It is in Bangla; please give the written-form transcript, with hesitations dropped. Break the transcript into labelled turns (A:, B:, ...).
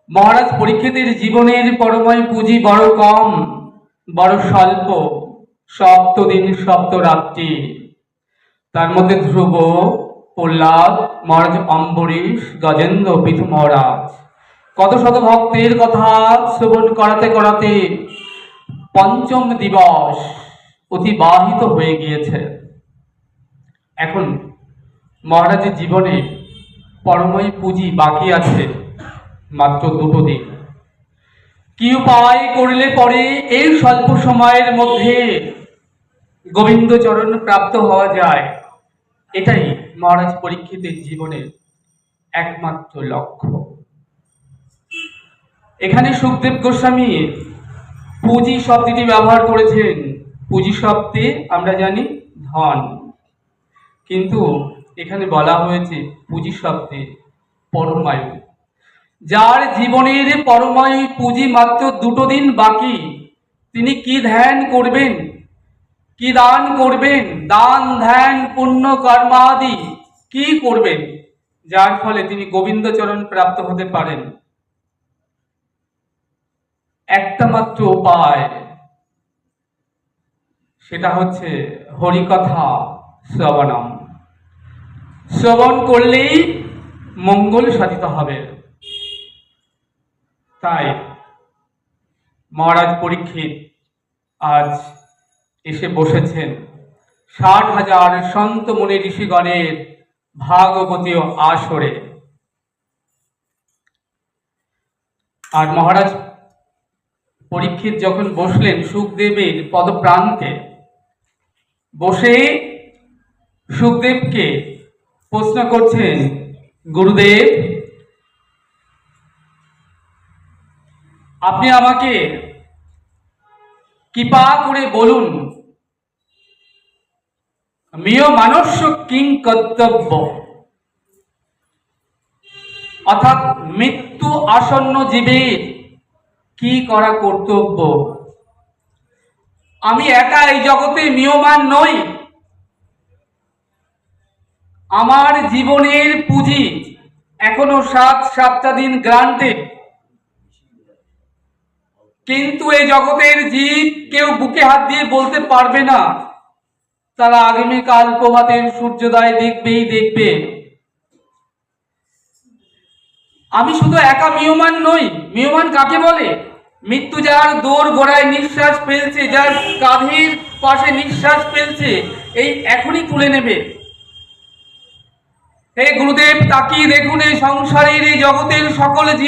A: মহারাজ পরীক্ষিতের জীবনের পরময় পুঁজি বড় কম, বড় স্বল্প। সপ্তদিন সপ্তরাত্রি, তার মধ্যে ধ্রুব, প্রহ্লাদ, মহারাজ অম্বরীশ, গজেন্দ্র, পৃথু মহারাজ, কত শত ভক্তের কথা শ্রবণ করাতে করাতে পঞ্চম দিবস অতিবাহিত হয়ে গিয়েছে। এখন মহারাজের জীবনে পরময় পুঁজি বাকি আছে মাত্র 2 দিন। কি উপায় করলে পরে এই স্বল্প সময়ের মধ্যে গোবিন্দ চরণ প্রাপ্ত হওয়া যায়, এটাই মহারাজ পরীক্ষিতের জীবনের একমাত্র লক্ষ্য। এখানে সুখদেব গোস্বামী পুঁজি শব্দটি ব্যবহার করেছেন। পুঁজি শব্দে আমরা জানি ধন, কিন্তু এখানে বলা হয়েছে পুঁজি শব্দে পরমায়ু। যার জীবনের পরমায়ু পুঁজি মাত্র 2 দিন বাকি, তিনি কি ধ্যান করবেন, কি দান করবেন, দান ধ্যান পুণ্য কর্মাদি কি করবেন যার ফলে তিনি গোবিন্দচরণ প্রাপ্ত হতে পারেন? একটা মাত্র উপায়, সেটা হচ্ছে হরিকথা শ্রবণম। শ্রবণ করলেই মঙ্গল সাধিত হবে। তাই মহারাজ পরীক্ষিত আজ এসে বসেছেন 60,000 সন্ত মুনি ঋষিগণের ভাগবতীয় আসরে। আর মহারাজ পরীক্ষিত যখন বসলেন সুখদেবের পদপ্রান্তে, বসে সুখদেবকে প্রশ্ন করছেন, গুরুদেব, আপনি আমাকে কৃপা করে বলুন, মিয় মানস্য কিং কর্তব্য, অর্থাৎ মৃত্যু আসন্ন জীবের কি করা কর্তব্য। আমি একা এই জগতে মিয়মান নই, আমার জীবনের পুঁজি এখনো 7টা দিন গ্রান্টেড, কিন্তু এই জগতের জীব কেউ বুকে হাত দিয়ে বলতে পারবে না তারা আগামীকাল প্রভাতের সূর্যোদয় দেখবেই দেখবে। আমি শুধু একা মিয়মান নই। মিয়মান কাকে বলে? মৃত্যু যার দোর গোড়ায় নিঃশ্বাস ফেলছে, যার কাঁধের পাশে নিঃশ্বাস ফেলছে, এই এখনই তুলে নেবে। হে গুরুদেব, তাকিয়ে দেখুন এই সংসারের এই জগতের সকল জীব